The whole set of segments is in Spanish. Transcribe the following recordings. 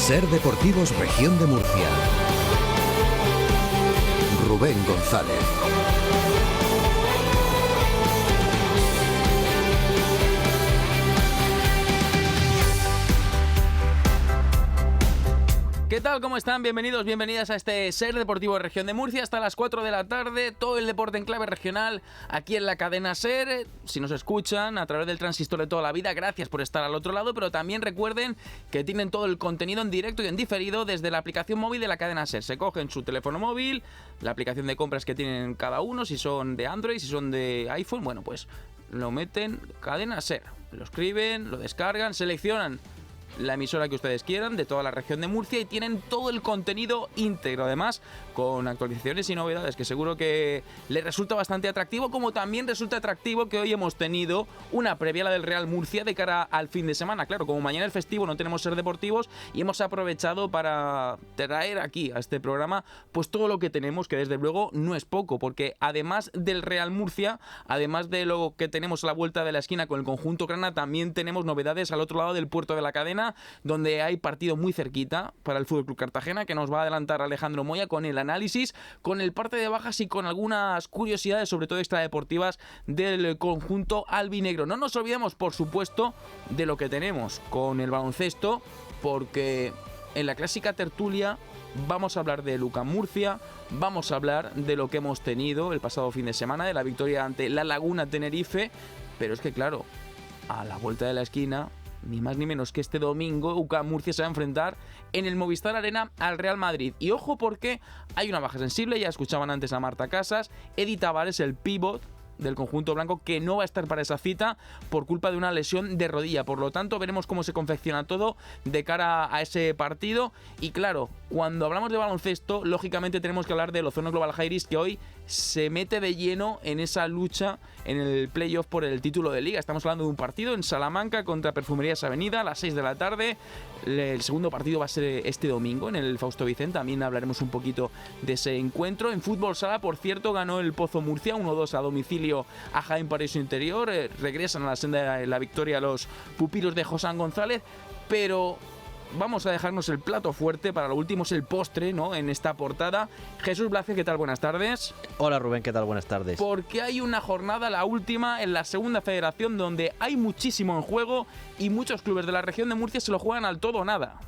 Ser Deportivos Región de Murcia. Rubén González. ¿Qué tal? ¿Cómo están? Bienvenidos, bienvenidas a este Ser Deportivo Región de Murcia. Hasta las 4 de la tarde, todo el deporte en clave regional aquí en la cadena Ser. Si nos escuchan a través del transistor de toda la vida, gracias por estar al otro lado, pero también recuerden que tienen todo el contenido en directo y en diferido desde la aplicación móvil de la cadena Ser. Se cogen su teléfono móvil, la aplicación de compras que tienen cada uno, si son de Android, si son de iPhone, bueno, pues lo meten cadena Ser. Lo escriben, lo descargan, seleccionan la emisora que ustedes quieran de toda la región de Murcia y tienen todo el contenido íntegro, además con actualizaciones y novedades que seguro que les resulta bastante atractivo, como también resulta atractivo que hoy hemos tenido una previa, la del Real Murcia, de cara al fin de semana. Claro, como mañana es festivo, no tenemos Ser Deportivos y hemos aprovechado para traer aquí a este programa pues todo lo que tenemos, que desde luego no es poco, porque además del Real Murcia, además de lo que tenemos a la vuelta de la esquina con el conjunto grana, también tenemos novedades al otro lado del puerto de la cadena, donde hay partido muy cerquita para el Fútbol Club Cartagena, que nos va a adelantar Alejandro Moya con el análisis, con el parte de bajas y con algunas curiosidades, sobre todo extradeportivas, del conjunto albinegro. No nos olvidemos, por supuesto, de lo que tenemos con el baloncesto, porque en la clásica tertulia vamos a hablar de UCAM Murcia, vamos a hablar de lo que hemos tenido el pasado fin de semana, de la victoria ante La Laguna Tenerife, pero es que claro, a la vuelta de la esquina, ni más ni menos que este domingo, UCAM Murcia se va a enfrentar en el Movistar Arena al Real Madrid. Y ojo, porque hay una baja sensible, ya escuchaban antes a Marta Casas, Edi Tavares, el pívot del conjunto blanco, que no va a estar para esa cita por culpa de una lesión de rodilla. Por lo tanto, veremos cómo se confecciona todo de cara a ese partido. Y claro, cuando hablamos de baloncesto, lógicamente tenemos que hablar del Ozono Global Jairis, que hoy se mete de lleno en esa lucha en el playoff por el título de liga. Estamos hablando de un partido en Salamanca contra Perfumerías Avenida a las 6 de la tarde. El segundo partido va a ser este domingo en el Fausto Vicente. También hablaremos un poquito de ese encuentro. En fútbol sala, por cierto, ganó el Pozo Murcia 1-2 a domicilio a Jaén Paraíso Interior. Regresan a la senda de la victoria los pupilos de Josán González, pero vamos a dejarnos el plato fuerte para lo último, es el postre, ¿no?, en esta portada. Jesús Blázquez, ¿qué tal? Buenas tardes. Hola Rubén, ¿qué tal? Buenas tardes. Porque hay una jornada, la última, en la segunda federación, donde hay muchísimo en juego y muchos clubes de la región de Murcia se lo juegan al todo o nada.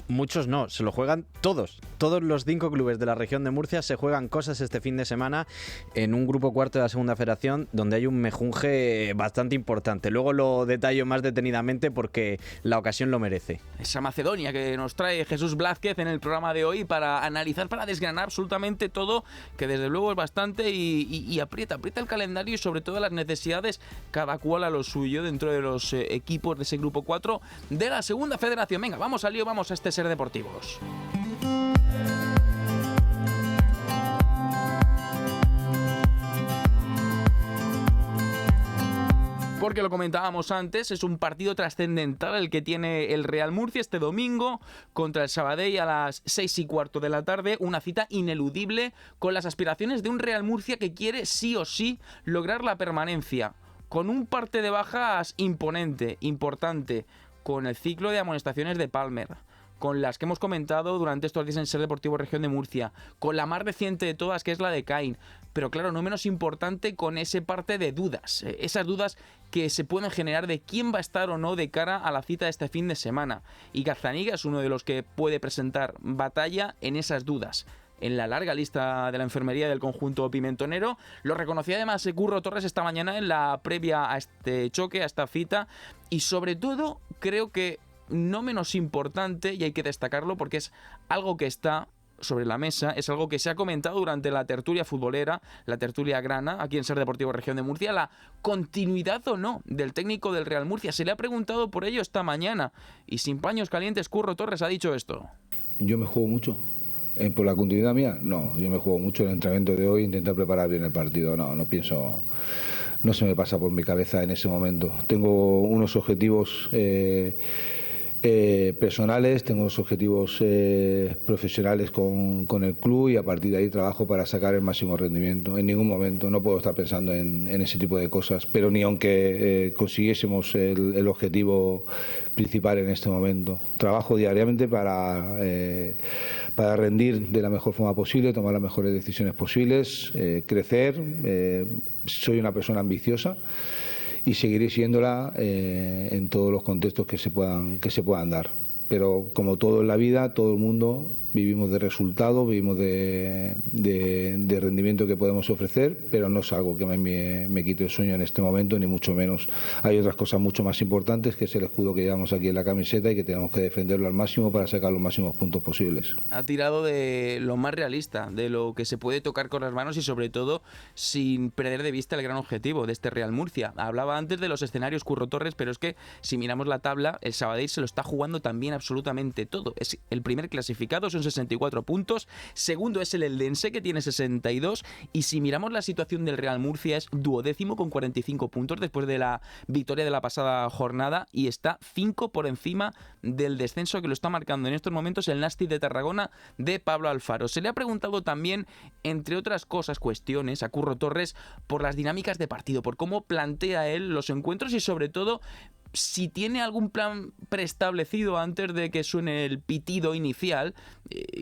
Muchos no, se lo juegan todos. Todos los 5 clubes de la región de Murcia se juegan cosas este fin de semana en un grupo cuarto de la segunda federación, donde hay un mejunje bastante importante. Luego lo detallo más detenidamente porque la ocasión lo merece. Esa Macedonia que nos trae Jesús Blázquez en el programa de hoy para analizar, para desgranar absolutamente todo, que desde luego es bastante y aprieta el calendario y sobre todo las necesidades, cada cual a lo suyo dentro de los equipos de ese grupo 4 de la segunda federación. Venga, vamos al lío, vamos a este Ser Deportivos. Porque lo comentábamos antes, es un partido trascendental el que tiene el Real Murcia este domingo contra el Sabadell a las 6:15 de la tarde, una cita ineludible con las aspiraciones de un Real Murcia que quiere sí o sí lograr la permanencia, con un parte de bajas imponente, importante, con el ciclo de amonestaciones de Palmer, con las que hemos comentado durante estos días en Ser Deportivo Región de Murcia, con la más reciente de todas, que es la de Caín, pero claro, no menos importante, con ese parte de dudas, esas dudas que se pueden generar de quién va a estar o no de cara a la cita de este fin de semana. Y Gazzaniga es uno de los que puede presentar batalla en esas dudas. En la larga lista de la enfermería del conjunto pimentonero, lo reconocía además Curro Torres esta mañana en la previa a este choque, a esta cita, y sobre todo creo que no menos importante, y hay que destacarlo porque es algo que está sobre la mesa, es algo que se ha comentado durante la tertulia futbolera, la tertulia grana, aquí en Ser Deportivo Región de Murcia, la continuidad o no del técnico del Real Murcia. Se le ha preguntado por ello esta mañana y sin paños calientes Curro Torres ha dicho esto. Yo me juego mucho. ¿Por la continuidad mía? No, yo me juego mucho en el entrenamiento de hoy, intentar preparar bien el partido. No pienso, no se me pasa por mi cabeza en ese momento. Tengo unos objetivos personales, tengo los objetivos profesionales con el club y a partir de ahí trabajo para sacar el máximo rendimiento. En ningún momento no puedo estar pensando en ese tipo de cosas, pero ni aunque consiguiésemos el objetivo principal en este momento. Trabajo diariamente para rendir de la mejor forma posible, tomar las mejores decisiones posibles, crecer. Soy una persona ambiciosa y seguiré siéndola en todos los contextos que se puedan dar. Pero como todo en la vida, todo el mundo vivimos de resultados, vivimos de rendimiento que podemos ofrecer, pero no es algo que me quite el sueño en este momento, ni mucho menos. Hay otras cosas mucho más importantes, que es el escudo que llevamos aquí en la camiseta y que tenemos que defenderlo al máximo para sacar los máximos puntos posibles. Ha tirado de lo más realista, de lo que se puede tocar con las manos y sobre todo sin perder de vista el gran objetivo de este Real Murcia. Hablaba antes de los escenarios Curro Torres, pero es que si miramos la tabla, el Sabadell se lo está jugando también absolutamente todo. Es el primer clasificado, son 64 puntos. Segundo es el Eldense, que tiene 62. Y si miramos la situación del Real Murcia, es duodécimo con 45 puntos después de la victoria de la pasada jornada y está 5 por encima del descenso, que lo está marcando en estos momentos el Nasti de Tarragona de Pablo Alfaro. Se le ha preguntado también, entre otras cosas, cuestiones a Curro Torres por las dinámicas de partido, por cómo plantea él los encuentros y sobre todo si tiene algún plan preestablecido antes de que suene el pitido inicial.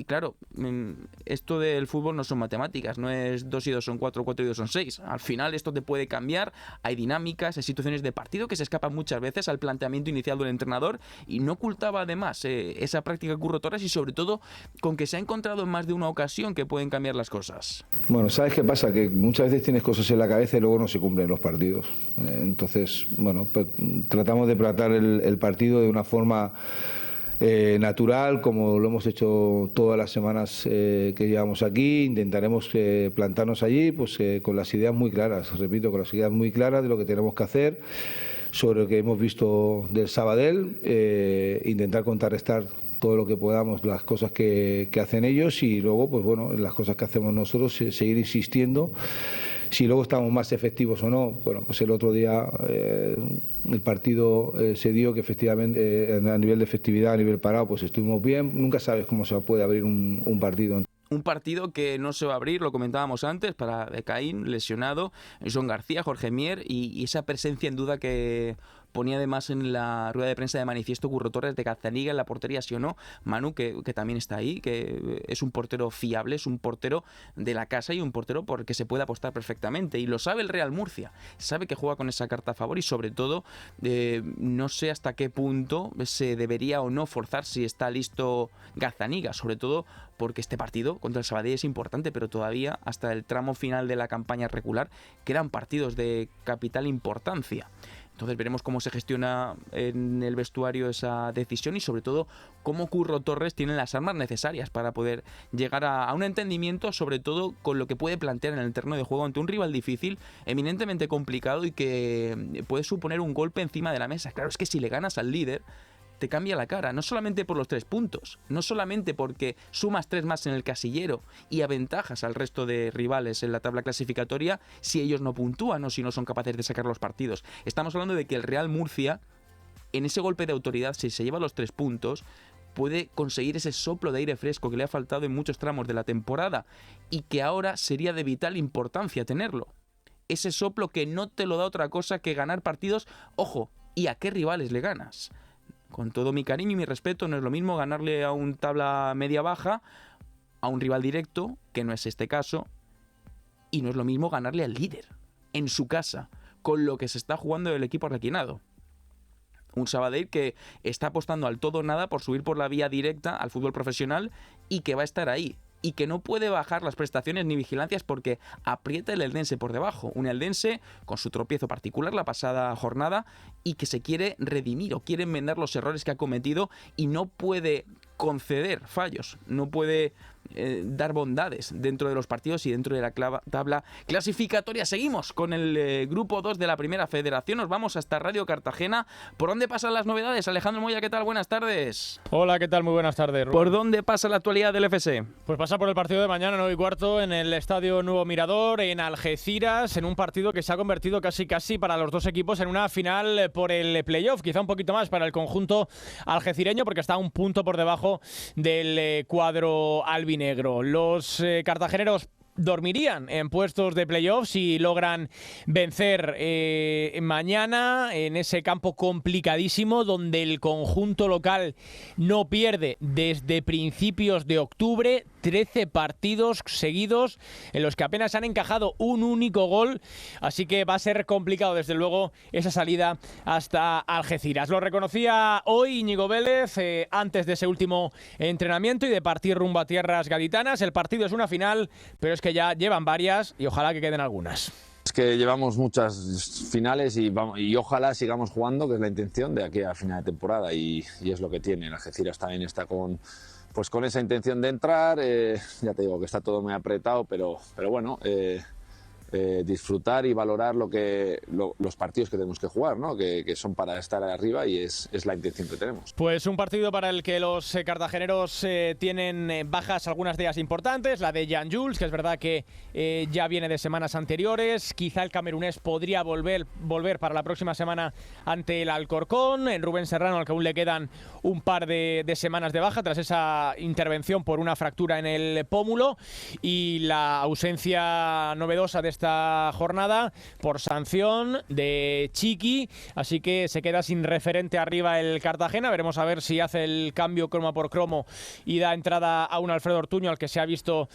Claro, esto del fútbol no son matemáticas, no es 2 y 2 son 4, 4 y 2 son 6. Al final esto te puede cambiar, hay dinámicas, hay situaciones de partido que se escapan muchas veces al planteamiento inicial del entrenador y no ocultaba además esa práctica Curro Torres y sobre todo con que se ha encontrado en más de una ocasión que pueden cambiar las cosas. Bueno, ¿sabes qué pasa? Que muchas veces tienes cosas en la cabeza y luego no se cumplen los partidos. Entonces, bueno, pues tratamos de tratar el partido de una forma natural, como lo hemos hecho todas las semanas que llevamos aquí. Intentaremos plantarnos allí pues con las ideas muy claras, repito, con las ideas muy claras de lo que tenemos que hacer, sobre lo que hemos visto del Sabadell, intentar contrarrestar todo lo que podamos, las cosas que hacen ellos y luego, pues bueno, las cosas que hacemos nosotros, seguir insistiendo. Si luego estamos más efectivos o no, bueno, pues el otro día el partido se dio que efectivamente a nivel de efectividad, a nivel parado, pues estuvimos bien. Nunca sabes cómo se puede abrir un partido. Un partido que no se va a abrir, lo comentábamos antes, para Caín, lesionado, Joan García, Jorge Mier y esa presencia en duda que ponía además en la rueda de prensa de manifiesto Curro Torres de Gazzaniga en la portería, sí o no. Manu, que también está ahí, que es un portero fiable, es un portero de la casa y un portero por el que se puede apostar perfectamente. Y lo sabe el Real Murcia, sabe que juega con esa carta a favor y sobre todo no sé hasta qué punto se debería o no forzar si está listo Gazzaniga, sobre todo porque este partido contra el Sabadell es importante, pero todavía hasta el tramo final de la campaña regular quedan partidos de capital importancia. Entonces veremos cómo se gestiona en el vestuario esa decisión y sobre todo cómo Curro Torres tiene las armas necesarias para poder llegar a un entendimiento, sobre todo con lo que puede plantear en el terreno de juego ante un rival difícil, eminentemente complicado y que puede suponer un golpe encima de la mesa. Claro, es que si le ganas al líder te cambia la cara, no solamente por los 3 puntos, no solamente porque sumas 3 más en el casillero y aventajas al resto de rivales en la tabla clasificatoria si ellos no puntúan o si no son capaces de sacar los partidos. Estamos hablando de que el Real Murcia, en ese golpe de autoridad, si se lleva los 3 puntos, puede conseguir ese soplo de aire fresco que le ha faltado en muchos tramos de la temporada y que ahora sería de vital importancia tenerlo. Ese soplo que no te lo da otra cosa que ganar partidos, ojo, ¿y a qué rivales le ganas? Con todo mi cariño y mi respeto, no es lo mismo ganarle a un tabla media-baja, a un rival directo, que no es este caso, y no es lo mismo ganarle al líder, en su casa, con lo que se está jugando el equipo arlequinado. Un Sabadell que está apostando al todo o nada por subir por la vía directa al fútbol profesional y que va a estar ahí. Y que no puede bajar las prestaciones ni vigilancias porque aprieta el Eldense por debajo. Un Eldense con su tropiezo particular la pasada jornada y que se quiere redimir o quiere enmendar los errores que ha cometido y no puede conceder fallos, no puede dar bondades dentro de los partidos y dentro de la tabla clasificatoria. Seguimos con el grupo 2 de la Primera Federación. Nos vamos hasta Radio Cartagena. ¿Por dónde pasan las novedades? Alejandro Moya, ¿qué tal? Buenas tardes. Hola, ¿qué tal? Muy buenas tardes, Rubén. ¿Por dónde pasa la actualidad del FC? Pues pasa por el partido de mañana, 9:15, en el Estadio Nuevo Mirador, en Algeciras, en un partido que se ha convertido casi para los dos equipos en una final por el playoff, quizá un poquito más para el conjunto algecireño, porque está un punto por debajo del cuadro albinegro. Los cartageneros dormirían en puestos de playoff si logran vencer mañana en ese campo complicadísimo donde el conjunto local no pierde desde principios de octubre. 13 partidos seguidos en los que apenas han encajado un único gol, así que va a ser complicado desde luego esa salida hasta Algeciras. Lo reconocía hoy Íñigo Vélez antes de ese último entrenamiento y de partir rumbo a tierras gaditanas. El partido es una final, pero es que ya llevan varias y ojalá que queden algunas. Es que llevamos muchas finales y ojalá sigamos jugando, que es la intención de aquí a final de temporada, y es lo que tiene. El Algeciras también está con esa intención de entrar. Ya te digo que está todo muy apretado, pero bueno, disfrutar y valorar los partidos que tenemos que jugar, ¿no? Que son para estar arriba, y es la intención que tenemos. Pues un partido para el que los cartageneros tienen bajas, algunas de ellas importantes, la de Jan Jules, que es verdad que ya viene de semanas anteriores. Quizá el camerunés podría volver para la próxima semana ante el Alcorcón. En Rubén Serrano, al que aún le quedan un par de semanas de baja tras esa intervención por una fractura en el pómulo, y la ausencia novedosa de esta jornada por sanción de Chiqui, así que se queda sin referente arriba el Cartagena. Veremos a ver si hace el cambio cromo por cromo y da entrada a un Alfredo Ortuño, al que se ha visto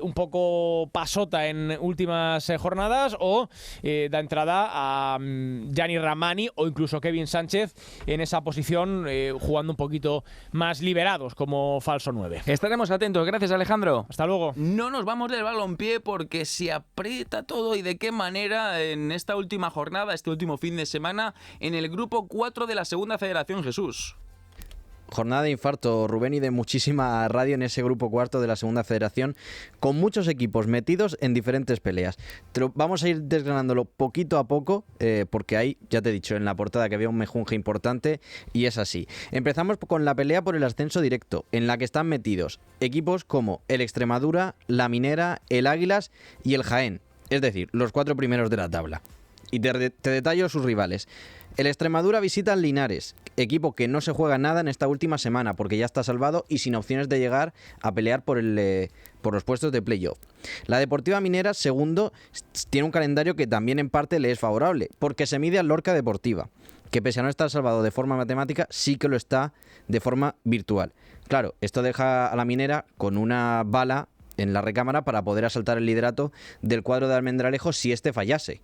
un poco pasota en últimas jornadas, o da entrada a Gianni Ramani o incluso Kevin Sánchez en esa posición, jugando un poquito más liberados como falso 9. Estaremos atentos. Gracias, Alejandro. Hasta luego. No nos vamos del balompié, porque se aprieta todo, y de qué manera en esta última jornada, este último fin de semana, en el grupo 4 de la Segunda Federación, Jesús. Jornada de infarto, Rubén, y de muchísima radio en ese grupo cuarto de la Segunda Federación, con muchos equipos metidos en diferentes peleas. Vamos a ir desgranándolo poquito a poco, porque hay, ya te he dicho en la portada que había un mejunje importante, y es así. Empezamos con la pelea por el ascenso directo, en la que están metidos equipos como el Extremadura, la Minera, el Águilas y el Jaén, es decir, los 4 primeros de la tabla. Y te detallo sus rivales. El Extremadura visita al Linares, equipo que no se juega nada en esta última semana porque ya está salvado y sin opciones de llegar a pelear por los puestos de playoff. La Deportiva Minera, segundo, tiene un calendario que también en parte le es favorable, porque se mide al Lorca Deportiva, que pese a no estar salvado de forma matemática, sí que lo está de forma virtual. Claro, esto deja a la Minera con una bala en la recámara para poder asaltar el liderato del cuadro de Almendralejo si este fallase.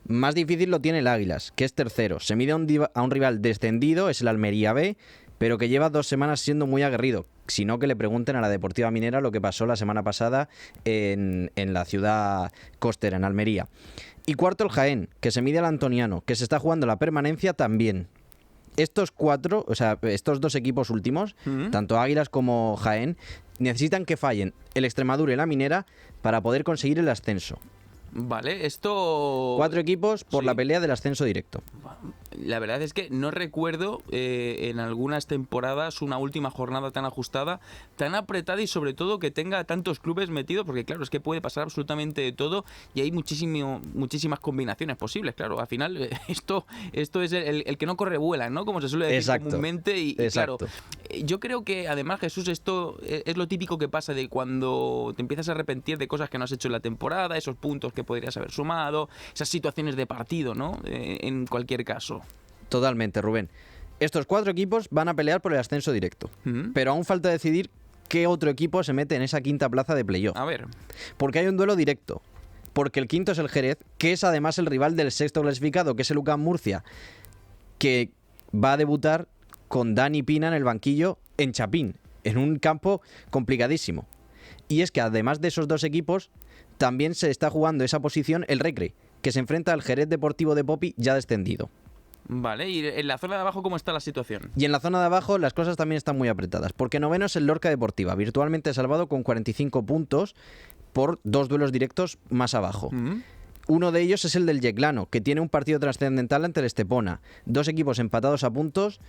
Más difícil lo tiene el Águilas, que es tercero. Se mide a un rival descendido, es el Almería B, pero que lleva 2 semanas siendo muy aguerrido. Si no, que le pregunten a la Deportiva Minera lo que pasó la semana pasada en la ciudad costera, en Almería. Y cuarto el Jaén, que se mide al Antoniano, que se está jugando la permanencia también. Estos 2 equipos últimos, tanto Águilas como Jaén, necesitan que fallen el Extremadura y la Minera para poder conseguir el ascenso. Vale, esto... 4 equipos por la pelea del ascenso directo. La verdad es que no recuerdo en algunas temporadas una última jornada tan ajustada, tan apretada, y sobre todo que tenga tantos clubes metidos, porque claro, es que puede pasar absolutamente de todo y hay muchísimas combinaciones posibles. Claro, al final esto es el que no corre vuela, ¿no? Como se suele decir comúnmente. Y claro, yo creo que además, Jesús, esto es lo típico que pasa de cuando te empiezas a arrepentir de cosas que no has hecho en la temporada, esos puntos que podrías haber sumado, esas situaciones de partido, ¿no? En cualquier caso. Totalmente, Rubén. Estos 4 equipos van a pelear por el ascenso directo, pero aún falta decidir qué otro equipo se mete en esa quinta plaza de playoff. A ver. Porque hay un duelo directo. Porque el quinto es el Jerez, que es además el rival del sexto clasificado, que es el UCAM Murcia, que va a debutar con Dani Pina en el banquillo en Chapín, en un campo complicadísimo. Y es que además de esos 2 equipos, también se está jugando esa posición el Recre, que se enfrenta al Jerez Deportivo de Popi, ya descendido. Vale, y en la zona de abajo, ¿cómo está la situación? Y en la zona de abajo las cosas también están muy apretadas, porque noveno es el Lorca Deportiva, virtualmente salvado con 45 puntos por 2 duelos directos más abajo. Uno de ellos es el del Yeclano, que tiene un partido trascendental ante el Estepona. 2 equipos empatados a puntos,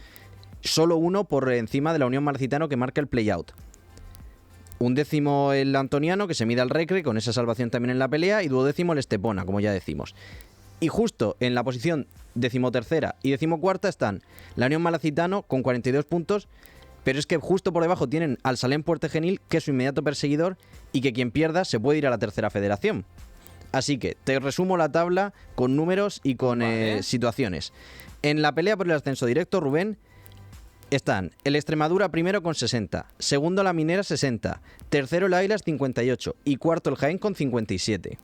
solo uno por encima de la Unión Malcitano, que marca el play-out. 11º el Antoniano, que se mide al Recre, con esa salvación también en la pelea, y 12º el Estepona, como ya decimos. Y justo en la posición 13ª y 14ª están la Unión Malacitano con 42 puntos, pero es que justo por debajo tienen al Salem Puertegenil, que es su inmediato perseguidor, y que quien pierda se puede ir a la tercera federación. Así que te resumo la tabla con números y con situaciones. En la pelea por el ascenso directo, Rubén, están el Extremadura primero con 60, segundo la Minera 60, tercero el Águilas 58 y cuarto el Jaén con 57.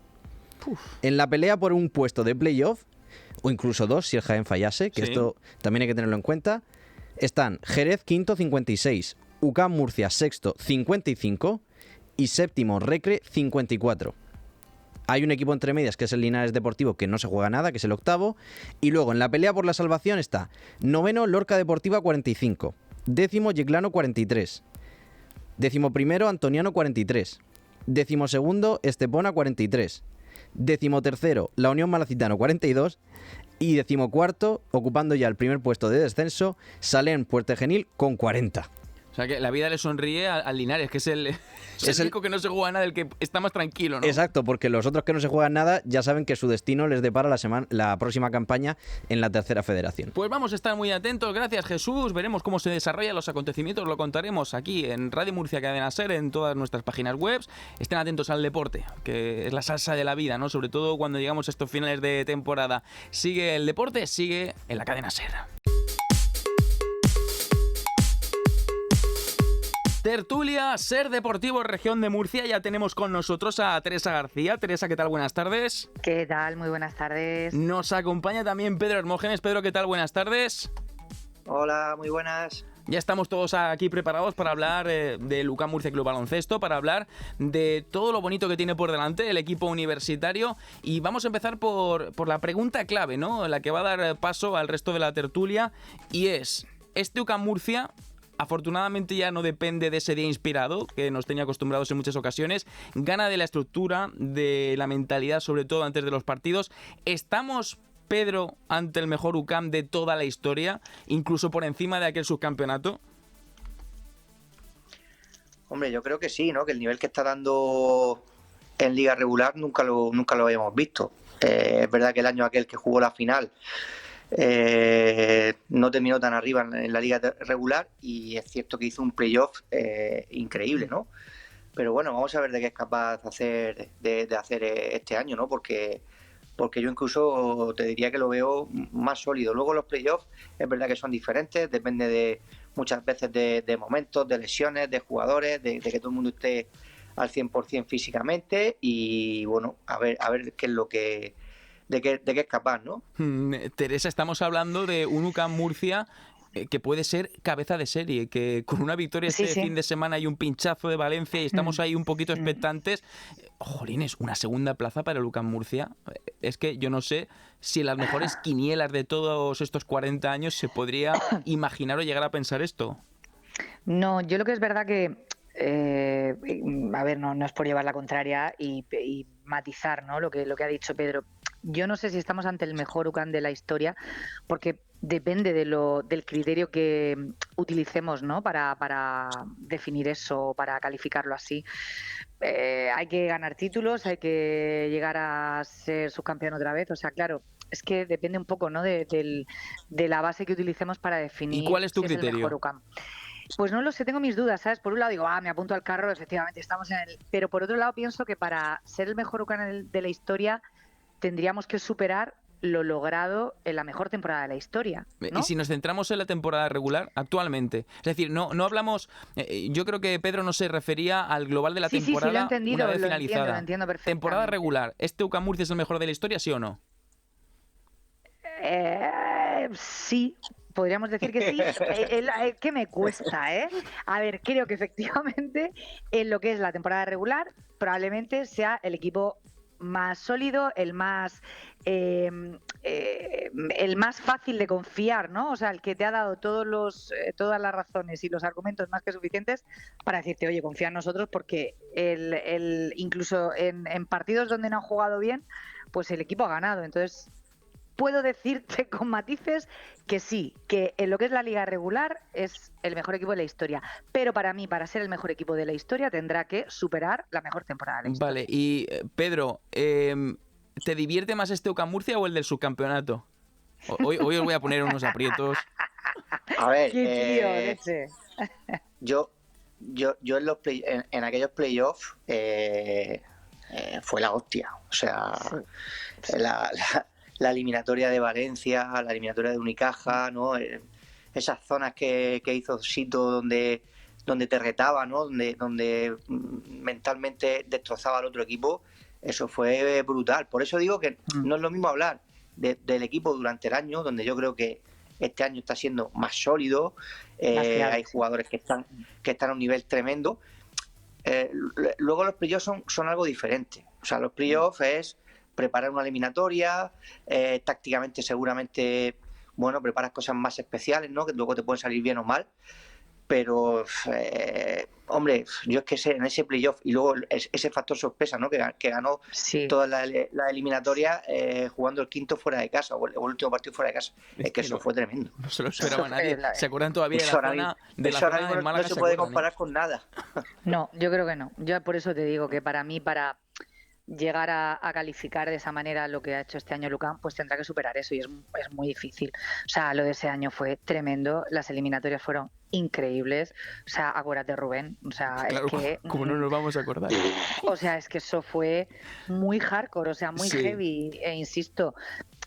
En la pelea por un puesto de playoff, o incluso 2 si el Jaén fallase, que esto también hay que tenerlo en cuenta, están Jerez quinto 56, UCAM Murcia sexto 55 y séptimo Recre 54. Hay un equipo entre medias que es el Linares Deportivo, que no se juega nada, que es el octavo. Y luego en la pelea por la salvación está noveno Lorca Deportiva 45, décimo Yeclano 43, décimo primero Antoniano 43, décimo segundo Estepona 43, décimo tercero la Unión Malacitano 42 y décimo cuarto, ocupando ya el primer puesto de descenso, Salem Puertegenil con 40. O sea que la vida le sonríe al Linares, que es el único que no se juega nada, el que está más tranquilo, ¿no? Exacto, porque los otros que no se juegan nada ya saben que su destino les depara la próxima campaña en la tercera federación. Pues vamos a estar muy atentos, gracias Jesús, veremos cómo se desarrollan los acontecimientos, lo contaremos aquí en Radio Murcia Cadena Ser, en todas nuestras páginas web. Estén atentos al deporte, que es la salsa de la vida, ¿no? Sobre todo cuando llegamos a estos finales de temporada. Sigue el deporte, sigue en la Cadena Ser. Tertulia, Ser Deportivo, Región de Murcia. Ya tenemos con nosotros a Teresa García. Teresa, ¿qué tal? Buenas tardes. ¿Qué tal? Muy buenas tardes. Nos acompaña también Pedro Hermógenes. Pedro, ¿qué tal? Buenas tardes. Hola, muy buenas. Ya estamos todos aquí preparados para hablar del UCAM Murcia Club Baloncesto, para hablar de todo lo bonito que tiene por delante el equipo universitario. Y vamos a empezar por la pregunta clave, ¿no? La que va a dar paso al resto de la tertulia. Y es, ¿este UCAM Murcia afortunadamente ya no depende de ese día inspirado que nos tenía acostumbrados en muchas ocasiones? Gana de la estructura, de la mentalidad, sobre todo antes de los partidos? ¿Estamos, Pedro, ante el mejor UCAM de toda la historia, incluso por encima de aquel subcampeonato? Hombre, yo creo que sí, ¿no? Que el nivel que está dando en liga regular nunca lo habíamos visto. Es verdad que el año aquel que jugó la final no terminó tan arriba en la liga regular, y es cierto que hizo un playoff increíble, ¿no? Pero bueno, vamos a ver de qué es capaz de hacer este año, ¿no? Porque yo incluso te diría que lo veo más sólido. Luego los playoffs es verdad que son diferentes, depende de muchas veces de momentos, de lesiones, de jugadores, de que todo el mundo esté al 100% físicamente, y bueno, a ver qué es lo que de qué es capaz, ¿no? Teresa, estamos hablando de un UCAM Murcia que puede ser cabeza de serie, que con una victoria fin de semana y un pinchazo de Valencia y estamos ahí un poquito expectantes. Jolines, una segunda plaza para el UCAM Murcia. Es que yo no sé si en las mejores quinielas de todos estos 40 años se podría imaginar o llegar a pensar esto. No, yo lo que es verdad que a ver, no es por llevar la contraria y matizar, ¿no? Lo que ha dicho Pedro. Yo no sé si estamos ante el mejor UCAM de la historia, porque depende del criterio que utilicemos, ¿no? Para definir eso, para calificarlo así. Hay que ganar títulos, hay que llegar a ser subcampeón otra vez. O sea, claro, es que depende un poco, ¿no? de la base que utilicemos para definir. ¿Y cuál es tu si criterio? Es el mejor UCAM. Pues no lo sé, tengo mis dudas, ¿sabes? Por un lado digo, me apunto al carro, efectivamente estamos en el... Pero por otro lado pienso que para ser el mejor UCAM de la historia tendríamos que superar lo logrado en la mejor temporada de la historia, ¿no? Y si nos centramos en la temporada regular actualmente, es decir, no hablamos, yo creo que Pedro no se refería al global de la temporada, sí, lo he entendido, una vez finalizada. lo entiendo perfectamente. Temporada regular, ¿este UCAM Murcia es el mejor de la historia, sí o no? Sí, podríamos decir que sí. ¿Qué me cuesta, eh? A ver, creo que efectivamente en lo que es la temporada regular probablemente sea el equipo más sólido, el más fácil de confiar, ¿no? O sea, el que te ha dado todas las razones y los argumentos más que suficientes para decirte, oye, confía en nosotros, porque incluso en partidos donde no ha jugado bien, pues el equipo ha ganado. Entonces, puedo decirte con matices que sí, que en lo que es la liga regular es el mejor equipo de la historia. Pero para mí, para ser el mejor equipo de la historia, tendrá que superar la mejor temporada de la historia. Vale, y Pedro, ¿te divierte más este UCAM Murcia o el del subcampeonato? Hoy os voy a poner unos aprietos. A ver, ¡Qué tío, leche! yo en aquellos playoffs fue la hostia. O sea, sí. La eliminatoria de Valencia, la eliminatoria de Unicaja, ¿no? Esas zonas que hizo Sito donde te retaba, ¿no? Donde mentalmente destrozaba al otro equipo, eso fue brutal. Por eso digo que no es lo mismo hablar del equipo durante el año, donde yo creo que este año está siendo más sólido, hay jugadores que están a un nivel tremendo. Luego los playoffs son algo diferente. O sea, los playoffs es preparar una eliminatoria, tácticamente seguramente, bueno, preparas cosas más especiales, ¿no? Que luego te pueden salir bien o mal. Pero, hombre, yo es que en ese playoff y luego ese factor sorpresa, ¿no? Que ganó toda la eliminatoria jugando el quinto fuera de casa o el último partido fuera de casa. Es que eso fue tremendo. No se lo esperaba nadie. ¿Se acuerdan todavía de la zona de Málaga? No se puede comparar con nada. No, yo creo que no. Yo por eso te digo que para mí, para llegar a calificar de esa manera lo que ha hecho este año Lucán, pues tendrá que superar eso y es muy difícil. O sea, lo de ese año fue tremendo, las eliminatorias fueron increíbles. O sea, acuérdate, Rubén, o sea, claro, es que como no nos vamos a acordar. O sea, es que eso fue muy hardcore, o sea, muy heavy, e insisto,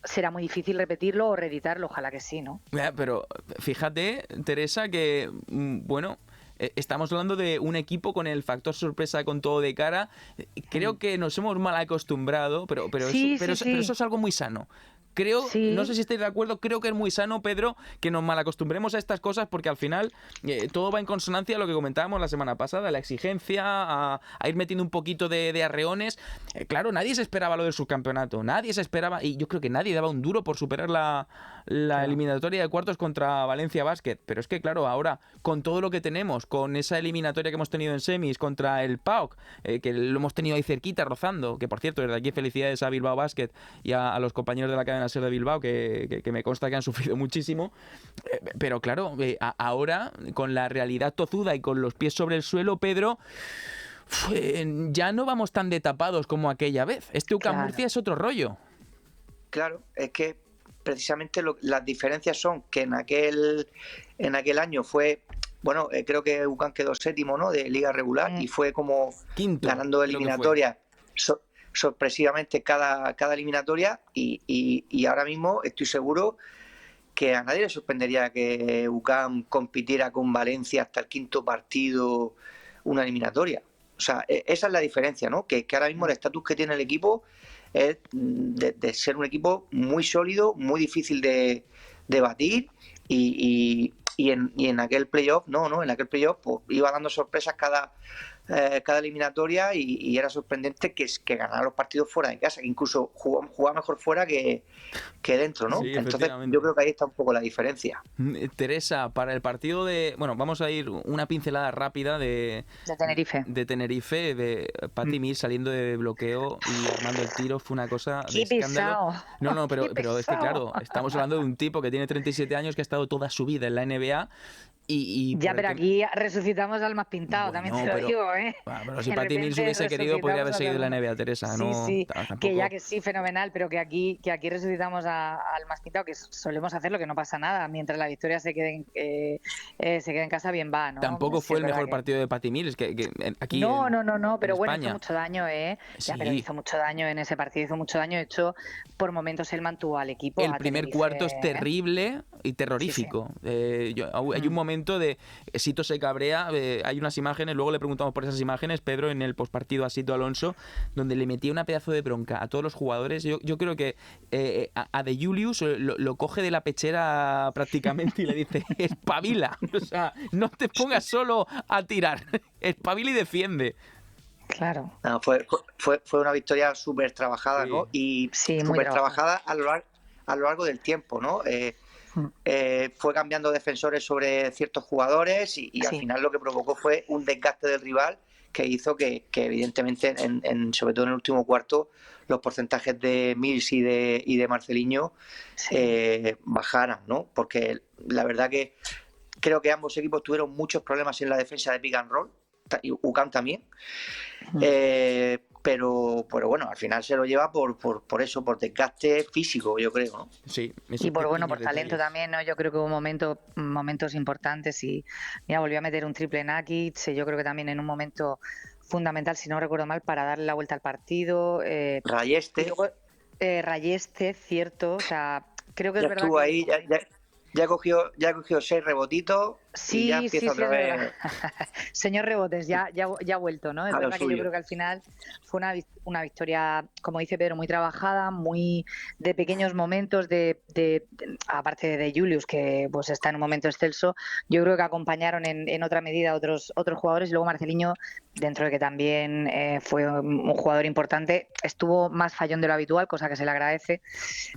será muy difícil repetirlo o reeditarlo, ojalá que sí, ¿no? Pero fíjate, Teresa, que bueno, estamos hablando de un equipo con el factor sorpresa, con todo de cara. Creo que nos hemos mal acostumbrado, pero eso es algo muy sano. Creo, no sé si estáis de acuerdo, creo que es muy sano, Pedro, que nos malacostumbremos a estas cosas, porque al final todo va en consonancia a lo que comentábamos la semana pasada, la exigencia, a ir metiendo un poquito de arreones. Claro, nadie se esperaba lo del subcampeonato, nadie se esperaba, y yo creo que nadie daba un duro por superar la eliminatoria de cuartos contra Valencia Basket, pero es que claro, ahora con todo lo que tenemos, con esa eliminatoria que hemos tenido en semis contra el PAOK, que lo hemos tenido ahí cerquita, rozando, que por cierto, desde aquí felicidades a Bilbao Basket y a los compañeros de la cadena SER de Bilbao, que me consta que han sufrido muchísimo, pero claro, ahora con la realidad tozuda y con los pies sobre el suelo, Pedro, ya no vamos tan de tapados como aquella vez. Este UCAM Murcia es otro rollo. Claro, es que precisamente las diferencias son que en aquel año fue, bueno, creo que UCAM quedó séptimo, ¿no?, de liga regular, y fue como quinto, ganando eliminatoria sorpresivamente cada eliminatoria, y ahora mismo estoy seguro que a nadie le sorprendería que UCAM compitiera con Valencia hasta el quinto partido una eliminatoria. O sea, esa es la diferencia, ¿no? Que ahora mismo el estatus que tiene el equipo es de ser un equipo muy sólido, muy difícil de batir, y en aquel playoff, en aquel playoff pues, iba dando sorpresas cada eliminatoria, y era sorprendente que ganara los partidos fuera de casa, que incluso jugaba mejor fuera que dentro, ¿no? Sí, entonces yo creo que ahí está un poco la diferencia. Teresa, para el partido bueno, vamos a ir una pincelada rápida de Tenerife, de Patty Mills saliendo de bloqueo y armando el tiro, fue una cosa de escándalo. No, pero es que claro, estamos hablando de un tipo que tiene 37 años, que ha estado toda su vida en la NBA. Pero aquí resucitamos al más pintado, también te lo digo, ¿eh? Pero si Patty Mills hubiese querido, podría haber seguido en la NBA, Teresa. Sí, que sí, fenomenal, pero que aquí resucitamos al más pintado, que solemos hacerlo, que no pasa nada, mientras la victoria se quede en casa, bien va, ¿no? Tampoco fue el mejor partido de Patty Mills, que aquí No, pero bueno, España hizo mucho daño, ¿eh? Sí. Pero hizo mucho daño en ese partido, de hecho, por momentos él mantuvo al equipo. El primer cuarto es terrible y terrorífico. Sí. Hay un momento de Sito se cabrea, hay unas imágenes, luego le preguntamos por esas imágenes, Pedro, en el postpartido a Sito Alonso, donde le metía una pedazo de bronca a todos los jugadores. Yo creo que a De Julius lo coge de la pechera prácticamente y le dice, espabila, o sea, no te pongas solo a tirar, espabila y defiende. Claro. No, fue una victoria súper trabajada, Sí. ¿no? Y Sí, muy súper trabajada. trabajada a lo largo del tiempo, ¿no? Mm. Fue cambiando defensores sobre ciertos jugadores y al Sí. final lo que provocó fue un desgaste del rival que hizo que evidentemente, sobre todo en el último cuarto, los porcentajes de Mills y de Marceliño Sí. bajaran, ¿no? Porque la verdad que creo que ambos equipos tuvieron muchos problemas en la defensa de pick and roll, y UCAM también. Pero bueno, al final se lo lleva por eso, por desgaste físico, yo creo, ¿no? Sí, Y por talento también, ¿no? Yo creo que hubo momentos importantes y mira, volvió a meter un triple Nakic, yo creo que también en un momento fundamental, si no recuerdo mal, para darle la vuelta al partido. Rayeste. Y luego Rayeste, cierto, o sea, creo que es Ya verdad estuvo que... ahí, ya cogió 6 rebotitos y ya empieza otra es vez verdad. Señor Rebotes, ya ha vuelto, ¿no? Es a lo verdad que yo suyo. creo que al final fue una victoria, como dice Pedro, muy trabajada, muy de pequeños momentos, aparte de Julius, que pues está en un momento excelso, yo creo que acompañaron en otra medida otros jugadores, y luego Marceliño, dentro de que también fue un jugador importante, estuvo más fallón de lo habitual, cosa que se le agradece.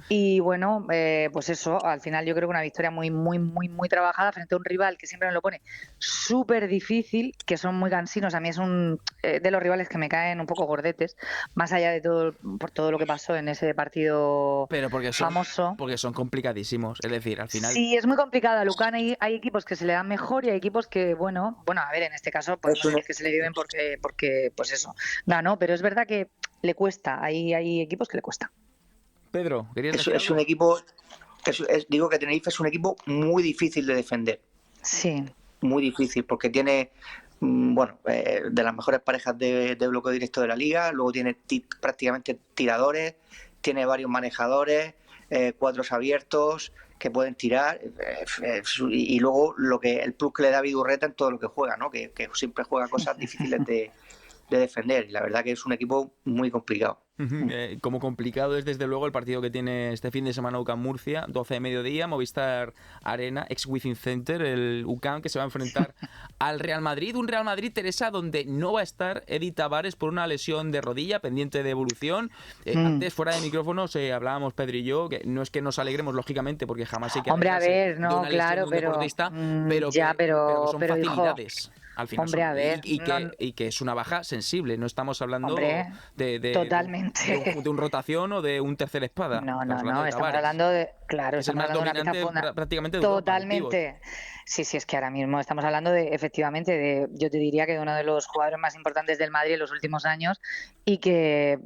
Y bueno, pues eso, al final yo creo que una victoria muy, muy, muy, muy trabajada frente a un rival que siempre nos lo pone súper difícil, que son muy cansinos. A mí es de los rivales que me caen un poco gordetes, más allá de todo, por todo lo que pasó en ese partido Pero porque famoso. son complicadísimos. Es decir, al final. Sí, es muy complicado a Lucan. Hay equipos que se le dan mejor y hay equipos que, bueno, a ver, en este caso podemos decir que se le dio bien porque pues eso, ganó, pero es verdad que le cuesta. Hay equipos que le cuesta. Pedro, ¿querías decir Es algo? un equipo, digo que Tenerife es un equipo muy difícil de defender. Sí. Muy difícil, porque tiene, de las mejores parejas de bloqueo directo de la liga, luego tiene prácticamente tiradores, tiene varios manejadores, cuadros abiertos que pueden tirar, y luego el plus que le da Vidurreta en todo lo que juega, ¿no? Que siempre juega cosas difíciles de defender, y la verdad que es un equipo muy complicado. Como complicado es desde luego el partido que tiene este fin de semana UCAM Murcia, 12 de mediodía, Movistar Arena, ex Wizzing Center, el UCAM que se va a enfrentar al Real Madrid, un Real Madrid, Teresa, donde no va a estar Edi Tavares por una lesión de rodilla pendiente de evolución. Antes, fuera de micrófonos, hablábamos Pedro y yo, que no es que nos alegremos lógicamente, porque jamás hay que Hombre, a ver, de no, una lesión claro, de un pero deportista, pero son hijo, facilidades. Al final hombre, a ver, y que es una baja sensible, no estamos hablando totalmente de un rotación o de un tercer espada. No, estamos hablando de, claro, es el más dominante prácticamente de totalmente. Europa, Sí, es que ahora mismo estamos hablando efectivamente, yo te diría que de uno de los jugadores más importantes del Madrid en los últimos años y que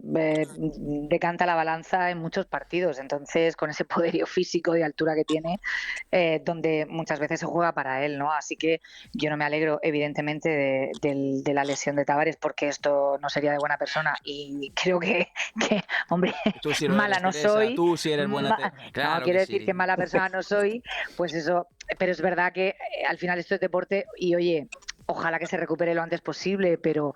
decanta la balanza en muchos partidos. Entonces, con ese poderío físico de altura que tiene, donde muchas veces se juega para él, ¿no? Así que yo no me alegro, evidentemente, de la lesión de Tavares, porque esto no sería de buena persona y creo que hombre, mala no soy. Tú sí eres buena. Claro, no quiero decir que mala persona no soy, pues eso, pero es verdad que al final esto es deporte y oye, ojalá que se recupere lo antes posible, pero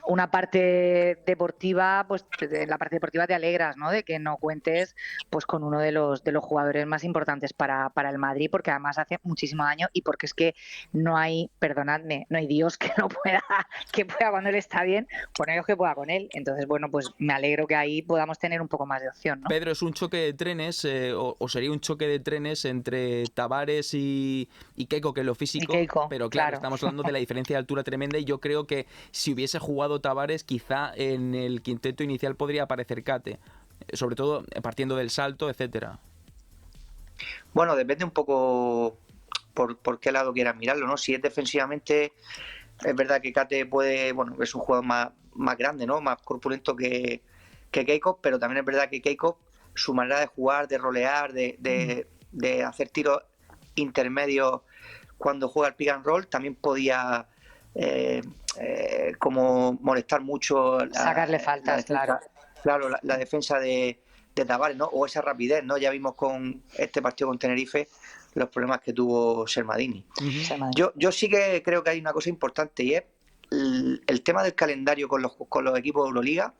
una parte deportiva, pues en la parte deportiva te alegras, ¿no? De que no cuentes pues con uno de los jugadores más importantes para el Madrid, porque además hace muchísimo daño y porque es que no hay, perdonadme, no hay Dios que pueda cuando él está bien, poner Dios que pueda con él. Entonces, bueno, pues me alegro que ahí podamos tener un poco más de opción, ¿no? Pedro, es un choque de trenes, o sería un choque de trenes entre Tavares y Keiko, que es lo físico, pero claro, estamos hablando de la diferencia de altura tremenda y yo creo que si hubiese jugado Tavares, quizá en el quinteto inicial podría aparecer Kate, sobre todo partiendo del salto, etcétera. Bueno, depende un poco por qué lado quieras mirarlo, ¿no? Si es defensivamente, es verdad que Kate es un jugador más grande, ¿no? Más corpulento que Keiko, pero también es verdad que Keiko, su manera de jugar, de rolear, de hacer tiros intermedios cuando juega el pick and roll, también podía como molestar mucho, sacarle faltas, la defensa de Tavares, ¿no? O esa rapidez, ¿no? Ya vimos con este partido con Tenerife los problemas que tuvo Sermadini. Yo sí que creo que hay una cosa importante y es el tema del calendario con los equipos de Euroliga.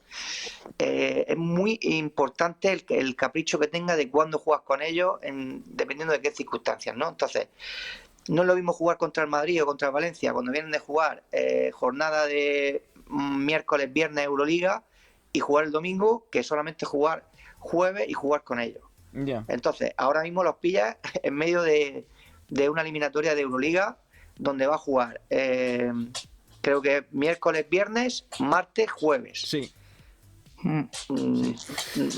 Es muy importante el capricho que tenga de cuándo juegas con ellos, dependiendo de qué circunstancias, ¿no? Entonces, no es lo mismo jugar contra el Madrid o contra el Valencia cuando vienen de jugar jornada de miércoles, viernes Euroliga y jugar el domingo que solamente jugar jueves y jugar con ellos. Ya. Entonces, ahora mismo los pillas en medio de una eliminatoria de Euroliga donde va a jugar, creo que miércoles, viernes, martes, jueves. Sí.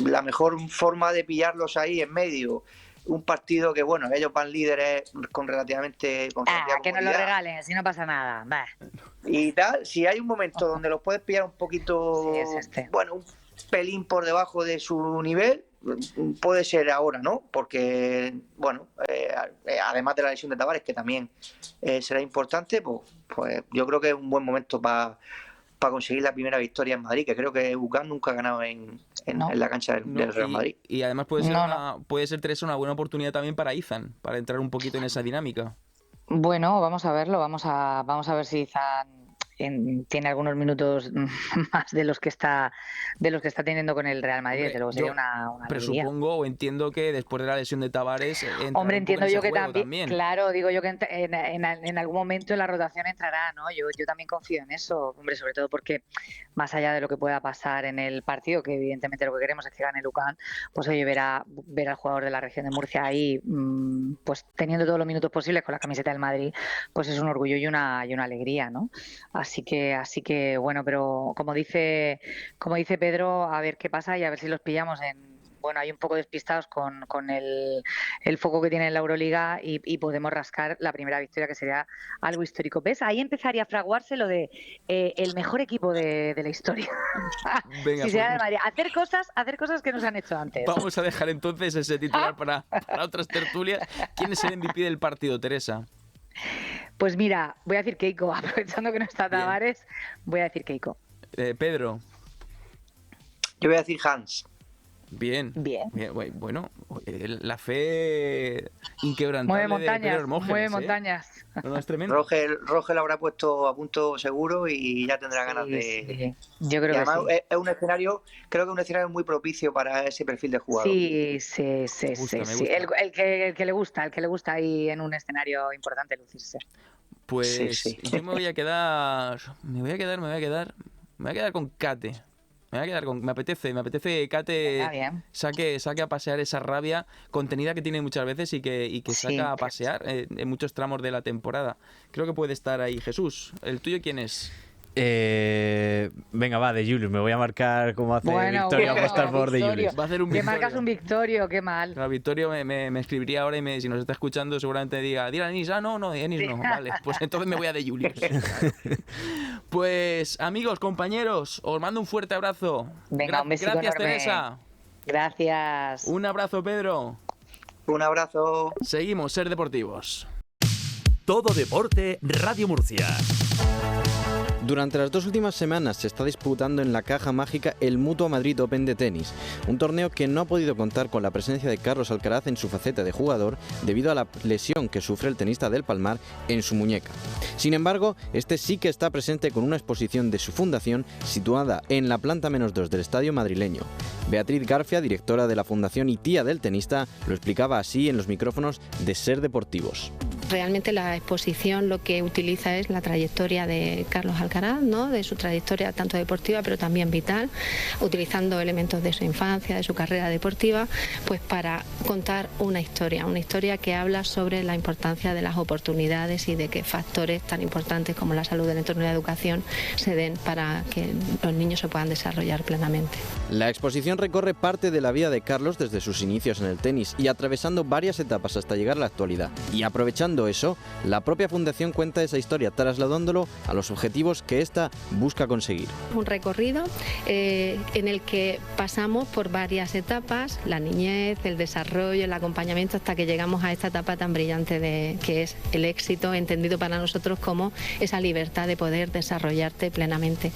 La mejor forma de pillarlos ahí en medio, un partido que, bueno, ellos van líderes con relativamente que nos lo comodidad. regalen, si no pasa nada. Bah. Y tal, si hay un momento donde los puedes pillar un poquito, Sí, es este. bueno, un pelín por debajo de su nivel, puede ser ahora, ¿no? Porque, bueno, además de la lesión de Tavares, que también será importante, pues yo creo que es un buen momento para conseguir la primera victoria en Madrid, que creo que UCAM nunca ha ganado en la cancha del Real Madrid. Y además puede ser, Teresa, una buena oportunidad también para Izan, para entrar un poquito en esa dinámica. Bueno, vamos a verlo, vamos a ver si Izan tiene algunos minutos más de los que está teniendo con el Real Madrid. Desde luego sería una alegría. Presupongo o entiendo que después de la lesión de Tavares Hombre, entiendo yo que también. Claro, digo yo que en algún momento en la rotación entrará, ¿no? Yo también confío en eso, hombre, sobre todo porque más allá de lo que pueda pasar en el partido, que evidentemente lo que queremos es que gane el UCAM, pues oye, ver al jugador de la región de Murcia ahí, pues teniendo todos los minutos posibles con la camiseta del Madrid, pues es un orgullo y una alegría, ¿no? Así que bueno, pero como dice Pedro, a ver qué pasa y a ver si los pillamos hay un poco despistados con el foco que tiene en la Euroliga y podemos rascar la primera victoria, que sería algo histórico. ¿Ves? Ahí empezaría a fraguarse lo de el mejor equipo de la historia. Venga, si sea de Madrid. Hacer cosas que no se han hecho antes. Vamos a dejar entonces ese titular para otras tertulias. ¿Quién es el MVP del partido, Teresa? Pues mira, voy a decir Keiko, aprovechando que no está Tavares, voy a decir Keiko. Pedro. Yo voy a decir Hans. Bien. Bueno, la fe Mueve inquebrantable montañas, de Pedro Hermógenes. mueve montañas. No, es tremendo. Rogel lo habrá puesto a punto seguro y ya tendrá ganas de... Sí. Yo creo y además que sí. es un escenario, creo que es un escenario muy propicio para ese perfil de jugador. Sí. Me gusta. El que le gusta ahí en un escenario importante lucirse. Pues Sí. yo me voy a quedar con Kate. Me apetece Kate saque a pasear esa rabia contenida que tiene muchas veces y que saca a pasear en muchos tramos de la temporada. Creo que puede estar ahí. Jesús, ¿el tuyo quién es? Venga, va, de Julius. Me voy a marcar como hace Victoria, apostar por de Julius. Va a hacer un Que Victorio. marcas un Victorio, qué mal. Claro, Victorio me escribiría ahora y si nos está escuchando seguramente diga, dile a Denis, no, de Denis no, vale, pues entonces me voy a de Julius. Pues amigos, compañeros, os mando un fuerte abrazo. Venga, un besito Gracias, enorme. Teresa. Gracias. Un abrazo, Pedro. Un abrazo. Seguimos, Ser Deportivos. Todo Deporte, Radio Murcia. Durante las 2 últimas semanas se está disputando en la Caja Mágica el Mutua Madrid Open de tenis, un torneo que no ha podido contar con la presencia de Carlos Alcaraz en su faceta de jugador debido a la lesión que sufre el tenista del Palmar en su muñeca. Sin embargo, este sí que está presente con una exposición de su fundación situada en la planta -2 del estadio madrileño. Beatriz García, directora de la fundación y tía del tenista, lo explicaba así en los micrófonos de Ser Deportivos. Realmente la exposición lo que utiliza es la trayectoria de Carlos Alcaraz, ¿no? De su trayectoria tanto deportiva pero también vital, utilizando elementos de su infancia, de su carrera deportiva, pues para contar una historia que habla sobre la importancia de las oportunidades y de qué factores tan importantes como la salud, el entorno y la educación se den para que los niños se puedan desarrollar plenamente. La exposición recorre parte de la vida de Carlos desde sus inicios en el tenis y atravesando varias etapas hasta llegar a la actualidad. Y aprovechando eso, la propia fundación cuenta esa historia trasladándolo a los objetivos que ésta busca conseguir. Un recorrido en el que pasamos por varias etapas, la niñez, el desarrollo, el acompañamiento, hasta que llegamos a esta etapa tan brillante que es el éxito, entendido para nosotros como esa libertad de poder desarrollarte plenamente.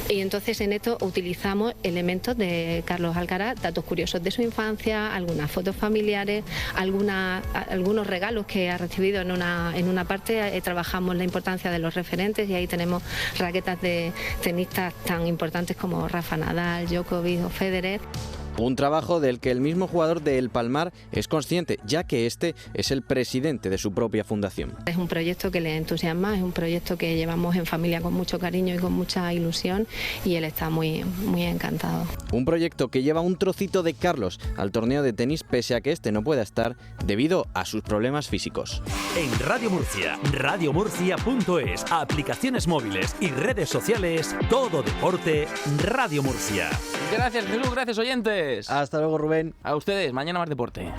Y entonces en esto utilizamos elementos de Carlos Alcaraz, datos curiosos de su infancia, algunas fotos familiares, algunos regalos que ha recibido en una parte. Trabajamos la importancia de los referentes y ahí tenemos raquetas de tenistas tan importantes como Rafa Nadal, Djokovic o Federer. Un trabajo del que el mismo jugador de El Palmar es consciente, ya que este es el presidente de su propia fundación. Es un proyecto que le entusiasma, es un proyecto que llevamos en familia con mucho cariño y con mucha ilusión, y él está muy, muy encantado. Un proyecto que lleva un trocito de Carlos al torneo de tenis, pese a que este no pueda estar debido a sus problemas físicos. En Radio Murcia, radiomurcia.es, aplicaciones móviles y redes sociales, todo deporte, Radio Murcia. Gracias, Jesús, gracias, oyentes. Hasta luego, Rubén. A ustedes, mañana más deporte.